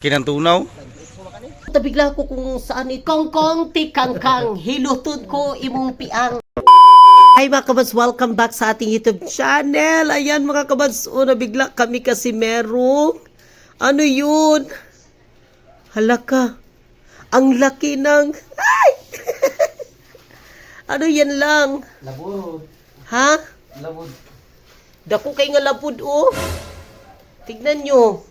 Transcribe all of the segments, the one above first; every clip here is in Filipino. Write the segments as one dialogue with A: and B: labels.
A: Kinantunaw?
B: Tabigla ko kung saan kongkong ti kangkang hilutod ko imong piang. Hi mga kabads, welcome back sa ating YouTube channel. Ayan mga kabads, nabigla kami kasi merong ano yun? Halaka. Ang laki ng ay! Ano yan lang?
C: Labod.
B: Ha?
C: Labod.
B: Dako kay nga labod oh. Tignan nyo.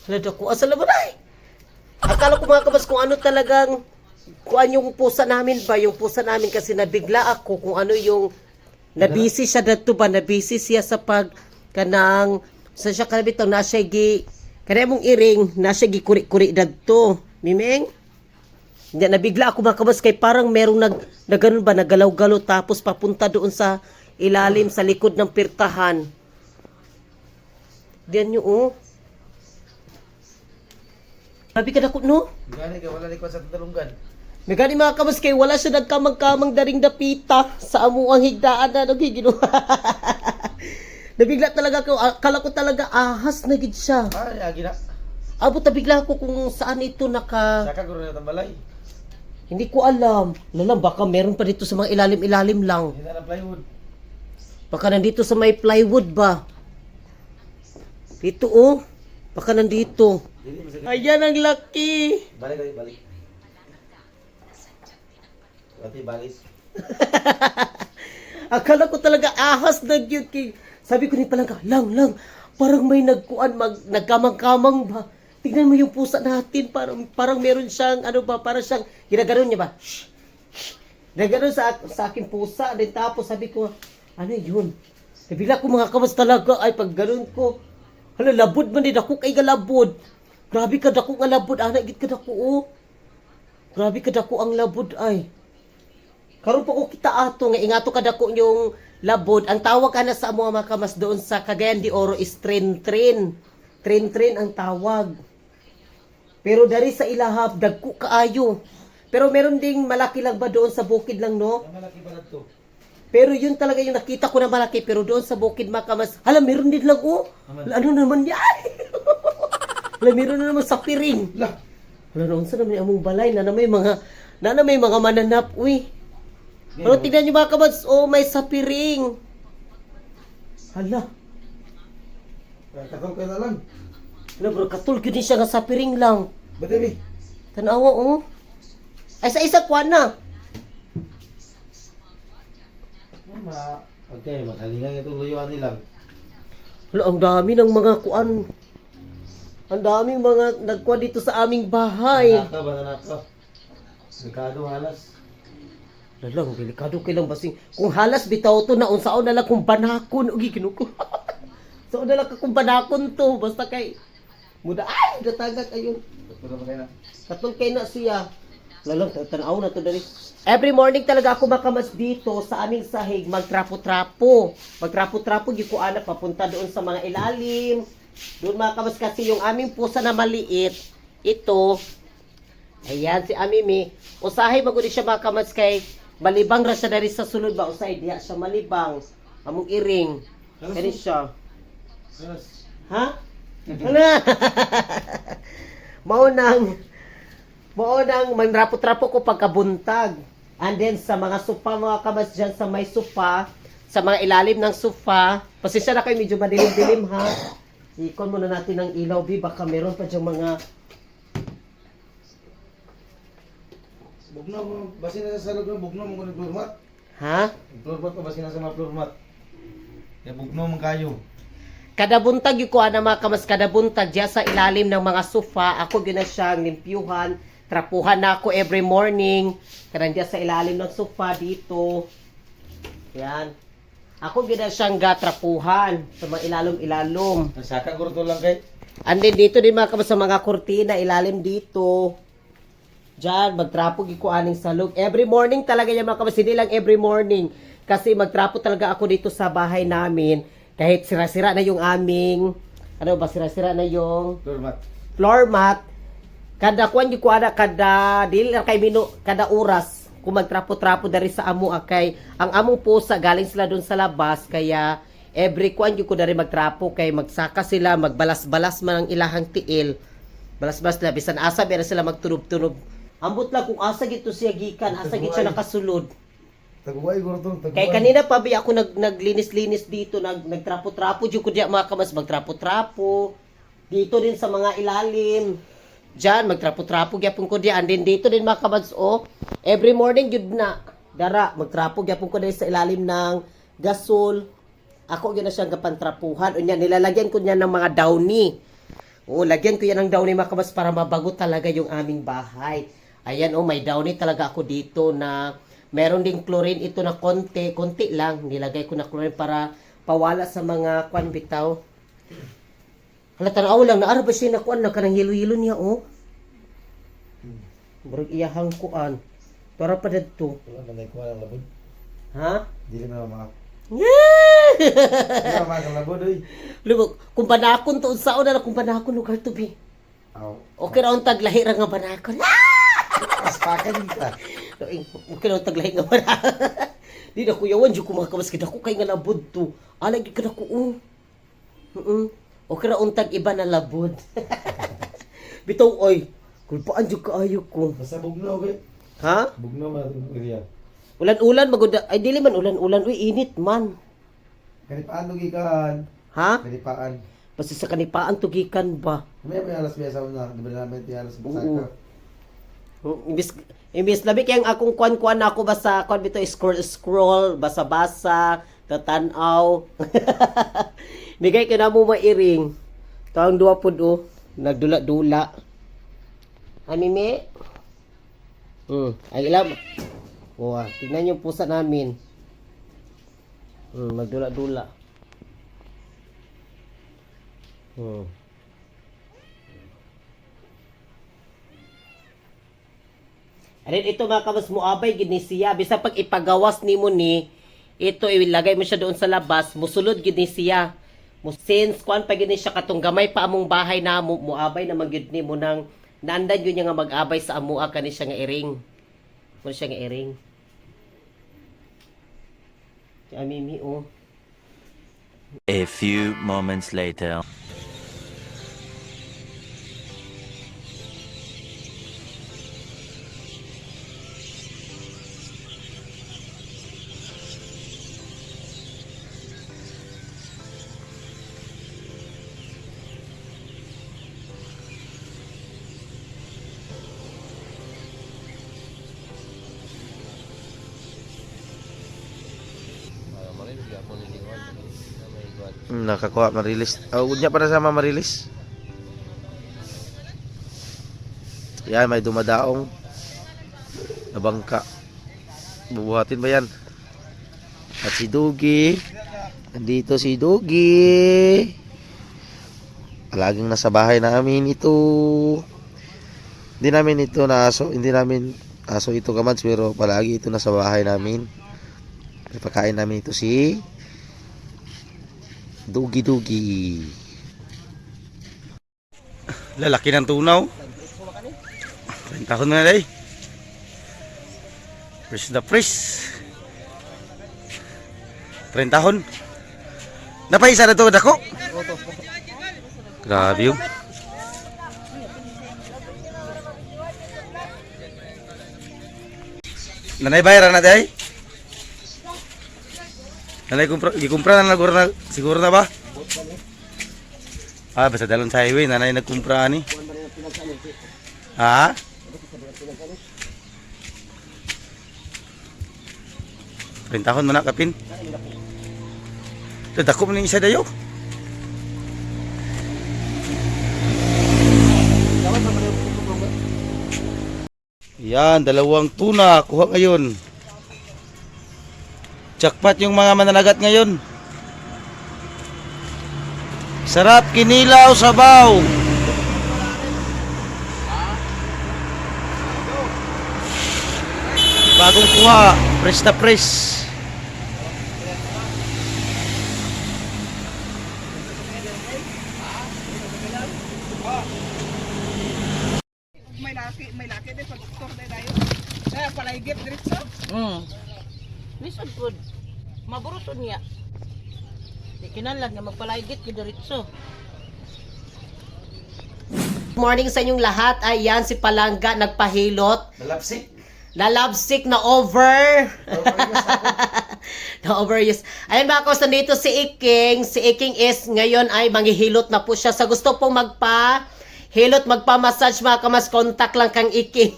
B: Hala, dako asa labod ay. Akala ko mga kabas kung ano talagang kung yung pusa namin ba, yung pusa namin kasi nabigla ako kung ano yung nabisi siya dito ba, nabisi siya sa pag kanang sa siya kanabitaw na siya gi kanay mong iring na siya gi kuri-kuri dito. Mimeng? Hindi, nabigla ako mga kabas kay parang merong na ganun ba, nagalaw-galaw tapos papunta doon sa ilalim sa likod ng pirtahan. Diyan nyo oh. Sabi ka dako no?
C: Gani ka wala likod sa tulunggan.
B: May gani mga kabas kay wala siya nagkamang-kamang daring dapita sa amuang higdaan na nagigino. Nabigla talaga ko, akala ko talaga ahas na gid siya.
C: Ay, agi na.
B: Abot nabigla ko kung saan ito
C: Saka guro na tambalay.
B: Hindi ko alam. Lalang baka meron pa dito sa mga ilalim-ilalim lang.
C: Hindi na plywood.
B: Baka nandito sa may plywood ba? Dito oh. Baka nandito. Ayan ang laki.
C: Balik. Pati balis.
B: Akala ko talaga ahas na yun. Sabi ko ni Palangka, lang. Parang may nagkamang-kamang ba? Tignan mo yung pusa natin. Parang meron siyang, ano ba, parang siyang, ginaganon niya ba? Shh. Ginaganon sa aking pusa. Then tapos sabi ko, ano yun? Nabila ko mga kamas talaga. Ay, pag ganon ko, hala, labod man din ako kay galabod. Grabe ka dako nga labod. Anak, git ka dako, oh. Grabe ka dako ang labod, ay. Karon pa ko kita ato nga ingato kada ko yung labod. Ang tawag kana sa mga makamas doon sa Cagayan de Oro is tren-tren. Tren-tren ang tawag. Pero dari sa ilahab dagko kaayo. Pero meron ding malaki lang ba doon sa bukid lang no?
C: Malaki ba to?
B: Pero yun talaga yung nakita ko na malaki pero doon sa bukid makamas. Hala meron din lang oh. Ano naman yan? Hala meron na naman sa piring.
C: Lah.
B: Hala noon sa naman among balay na may mga mananap uy. Pero tignan nyo mga kabads, oh, may sapiring. Hala.
C: Kakol ka na lang.
B: Hala bro, katul yun siya nga sapiring lang.
C: Badali.
B: Tanawa, oh. Ay, sa isa kwa na.
C: Okay, makalingan itong luyuan nilang.
B: Hala, ang dami ng mga kuan. Ang daming mga nagkuha dito sa aming bahay.
C: Bananaka. Delikado halas.
B: Lalang, delikado kailang basing. Kung halas bitaw to na unsaon na lang kung banakon. Ugi, kinuko. So na lang kung banakon to. Basta kay muda. Ay, datagak ayun. Katul kay na siya. Lalang, tanaw na to dali. Every morning talaga ako makamas dito sa aming sahig. Magtrapo-trapo. Magtrapo-trapo, di ko anak papunta doon sa mga ilalim. Doon makamas kasi yung aming pusa na maliit. Ito. Ayan, si Amimi. Usahay maguli siya makamas kay malibang ra siya dari sa sulod ba? Usahay diya siya malibang. Among iring. Kani siya. Ha? Ano? Maunang manrapo-trapo ko pagkabuntag. And then sa mga sofa mga kamas dyan sa may sofa, sa mga ilalim ng sofa, pasensya na kayo medyo madilim-dilim ha. Ikon muna natin ng ilaw bi baka meron pa dyan mga
C: Bugno mo, basi na sa salog ng bugno mo kung floor mat.
B: ha?
C: Floor mat ko basi na sa mga floor mat. Kaya bugno man kayo.
B: Kada buntag yung kuha na mga kamas, kada buntag diya sa ilalim ng mga sofa, ako yun na siyang limpyuhan, trapuhan na ako every morning, kada diya sa ilalim ng sofa dito. Yan. Ako yun na siyang gatrapuhan sa mga ilalom-ilalom.
C: Saka guro to lang kay.
B: And then dito din mga kamas sa mga kurtina, ilalim dito. Diyan, magtrapo gikuaning salog. Every morning talaga yan mga kamas, hindi lang every morning. Kasi magtrapo talaga ako dito sa bahay namin. Kahit sira-sira na yung aming, sira-sira na yung floor mat. Kada kuan yung kuana, kada oras, kung magtrapo-trapo dari sa amo akay. Ang among pusa, galing sila doon sa labas, kaya every kwan yung ko na rin magtrapo kay magsaka sila, magbalas-balas man ang ilahang tiil. Balas-balas na, bisan asa, meron sila magtunob-tunob. Ambot lang kung asa gito siya gikan, asa gito siya nakasulod.
C: Taguway ko to, taguway.
B: Kay kanina pa bi ako naglinis-linis dito, nagtrapo-trapo jud ko diya mga kamas, magtrapo-trapo. Dito din sa mga ilalim. Diyan magtrapo-trapo gyapon ko diya. And then dito din mga kamas, every morning jud na dara magtrapo gyapon ko din sa ilalim ng gasol. Ako gyud na siyang gapantrapuhan. Unya nilalagyan ko niya ng mga downy. Oo, lagyan ko yan ng downy mga kamas para mabago talaga yung aming bahay. Ayan may downy talaga ako dito na meron ding chlorine ito na konti lang. Nilagay ko na chlorine para pawala sa mga kwan bitaw. Hala, tanaw lang, naara ba siya na kwan? Nagkanang hilo-hilo niya, Burag iyahang kuan. Para pa dito.
C: Wala man ay kuha ng labod.
B: Ha?
C: Dili na mga.
B: Yeah!
C: Wala man ang labod oy.
B: Lubog, kung banakon to, saan na kung banakon lugar to be?
C: Aw.
B: Okay ra ang taglahi ra nga banakon.
C: Aspakan ka.
B: Okay na taglahi nga banakon. Di na kuyawan, di ko makakamas kita ko kay nga labod to. Alay, ka na ko, Okay ra untag iba na labod. Bitaw, oy, kulpaan di kaayo ko.
C: Basta bugnaw kay.
B: Ha?
C: Bugnaw man ang area.
B: Ulan-ulan, maguda. Ay, dili man ulan-ulan. Uy, init man.
C: Kanipaan lugikan.
B: Ha?
C: Kanipaan.
B: Basta sa kanipaan tugikan ba?
C: May alas besa na, di ba namin alas
B: Oo.
C: basa.
B: Imbis labi kayang akong kwan-kwan ako basta kwan bito scroll basa-basa tatanaw. Bigay ka na mo mairing. Tawang duwa pud nagdula-dula. Anime? Ay ilam. Tingnan yung pusa namin. Magdula-dula. Alin ito mga kamas mo abay gini siya bisa pag ipagawas nimo ni ito ilagay mo siya doon sa labas musulod gini siya mo since kuan pa gini siya katong gamay pa among bahay na mo abay na magyud nimo nang naandan yun niya nga mag-abay sa amua kani siya nga iring mo siya nga iring si Amimi
A: A few moments later.
C: Nakakuha marilis. Unya para sama marilis. Yan, may dumadaong na bangka. Bubuhatin ba yan? At si Dugi. Nandito si Dugi. Palaging nasa bahay namin ito. Hindi namin ito na aso. Hindi namin aso ito kamads. Pero palagi ito nasa bahay namin. Pagkain namin ito si Dugi. Lalaki ng tunaw. 20 tahun na day. Fresh na fresh. 30 tahun. Napaisa na to dako. Grabe yun. Nanay bayaran na day. Nanay gikumpra na siguro na ba? Basta dalon sa highway, nanay nagkumpra ani. Ha? Rentahon man na kapin. Dako man ni isa dayo. Yan, dalawang tuna kuha ngayon. Jackpot yung mga mananagat ngayon. Sarap kinilaw sabaw. Bagong kuha, fresh na fresh.
D: May laki din sa doktor din tayo. Kaya palaigit diretso.
B: Lisod good. Maburutod niya.
D: Di kinahanglan nga magpalaygit gyud diretso.
B: Morning sa inyong lahat. Ayan, si Palangga nagpahilot.
C: Nalapsik.
B: Na love sick na over. Na overuse. Ayan mga kaus, nandito si Iking. Si Iking is ngayon ay manghihilot na po siya. Sa gusto pong magpa-hilot, magpa-massage mga kamas, contact lang kang Iking.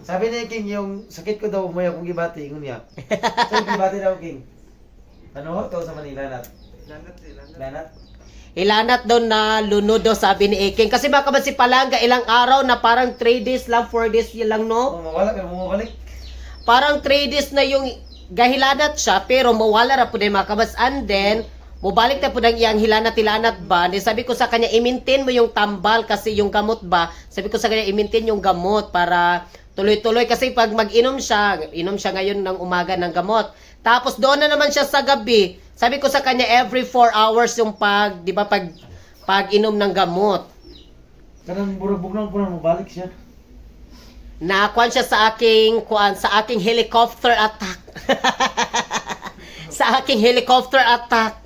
C: Sabi ni King, yung sakit ko daw, may akong gibati, ingon niya. So, gibati daw, King. Ano ho? Ito sa Manila, Lanat. Lanat?
B: Ilanat daw na lunod daw sabi ni Iking. Kasi baka ba si Palangga ilang araw na parang 3 days lang, 4 days yun lang, no?
C: Mawala, pero bumabalik.
B: Parang 3 days na yung gahilanat siya, pero mawala ra po din mga kabas. And then, mubalik na po ng iyang hilanat-hilanat ba. Di sabi ko sa kanya, i-maintain mo yung tambal kasi yung gamot ba. Sabi ko sa kanya, i-maintain yung gamot para tuloy-tuloy. Kasi pag mag-inom siya, inom siya ngayon ng umaga ng gamot. Tapos doon na naman siya sa gabi. Sabi ko sa kanya, every 4 hours yung di ba, pag inom ng gamot.
C: Kanang burabog lang po na mabalik siya.
B: Nakuan siya sa aking helicopter attack. Sa aking helicopter attack.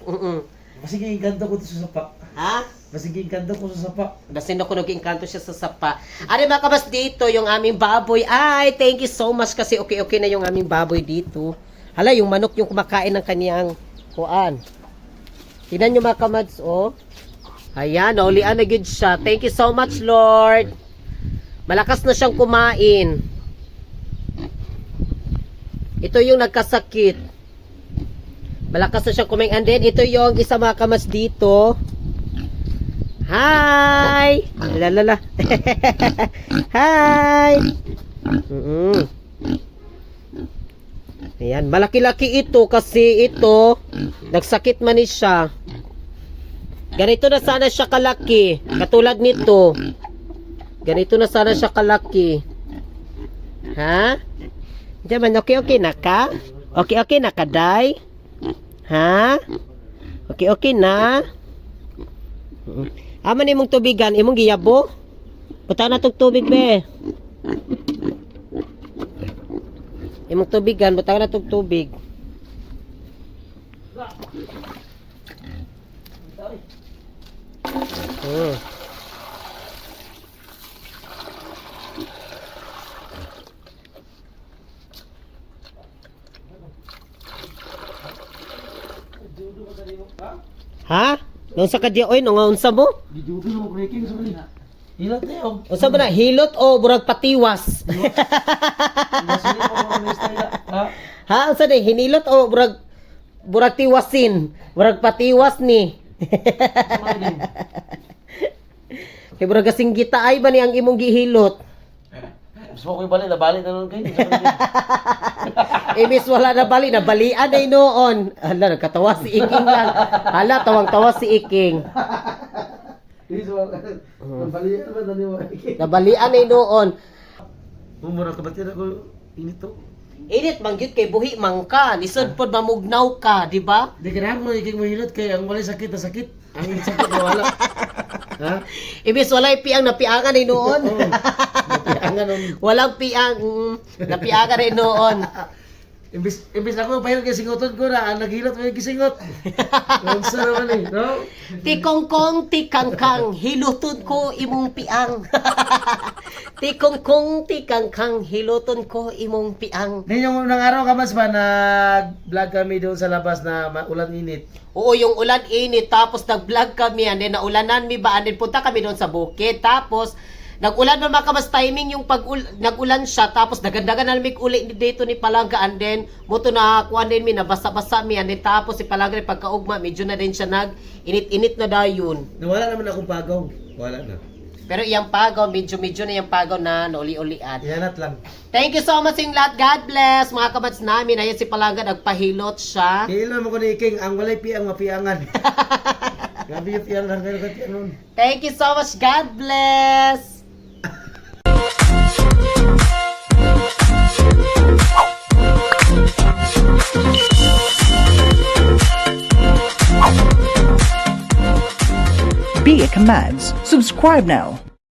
C: Masiging kanto ko sa sapa.
B: Ha?
C: Masiging kanto ko sa sapa.
B: Dasin ako nag-inkanto siya sa sapa. Ari mga kabas dito, yung aming baboy. Ay, thank you so much kasi okay na yung aming baboy dito. Hala, yung manok yung kumakain ng kaniyang kuan. Tingnan nyo mga kamads, oh. Ayan, naulian na good siya. Thank you so much, Lord. Malakas na siyang kumain. Ito yung nagkasakit. Malakas na siyang kumain. And then, ito yung isa mga kamads dito. Hi! Lalala. Hi! Ayan, malaki-laki ito kasi ito, nagsakit man siya. Ganito na sana siya kalaki, katulad nito. Ganito na sana siya kalaki. Ha? Diyan, okay na ka? Okay na ka, Day? Ha? Okay na? Aman imong tubigan, imong giyabo? Buta na tong tubig, be. Imong tubigan, buta na tong tubig. Ha? Nung sa kadya, oy, nung unsa mo?
C: Gidubi mo breaking sa kanila. Hilot na yun.
B: Unsa ba na? Hilot o burag patiwas?
C: Masili mo mga mistila. Ha?
B: Ha? Unsa ni? Hinilot o burag tiwasin? Burag patiwas ni. Kay burag kasing gita ay ba ni ang imong gihilot?
C: Gusto ko yung balik, nabalik na nun kayo.
B: Imbis wala na balian ay noon. Hala, nagkatawa si Iking lang. Hala, tawang-tawa si Iking.
C: Nabalian ba na niyo?
B: Nabalian ay noon.
C: Mumura ka ba ako inito?
B: Init mangyud kay buhi man ka. Lisod pod mamugnaw ka, di ba?
C: Di kailangan mo iking mahilot kay ang wala sakit na sakit. Ang sakit na wala. Ha?
B: Imbis walay piang napiangan ay noon.
C: Napiangan nun.
B: Walang piang napiangan ay noon.
C: Imbis ako pahil kay singoton ko na, ang naghilot mo yung kisingot. Ang sarap naman eh, no?
B: Tikongkong tikangkang, hiluton ko imong piang. Tikongkong tikangkang, hiluton ko imong piang.
C: Then yung unang araw ka mas ba, nag-vlog kami doon sa labas na ulan init.
B: Oo, yung ulan init, tapos nag-vlog kami, and then naulanan mi ba, and then punta kami doon sa bukid, tapos nag-ulan man makamas timing yung nag-ulan siya, tapos dagandagan na namig uli dito ni Palangga, and then moto na kuan din mi, nabasa-basa mi, and then tapos si Palangga pagkaugma, medyo na din siya init-init na dayon.
C: Nawala naman akong pagaw. Wala na.
B: Pero iyang pagaw, medyo na iyang pagaw na nauli-ulian.
C: Iyanat lang.
B: Thank you so much yung lahat. God bless. Mga kabats namin. Ayan si Palangga, nagpahilot siya.
C: Kailan mo ko ni King, ang walay piang mapiangan. Grabe yung piang lang, pero kati anon.
B: Thank you so much. God bless.
E: Be a Commands. Subscribe now.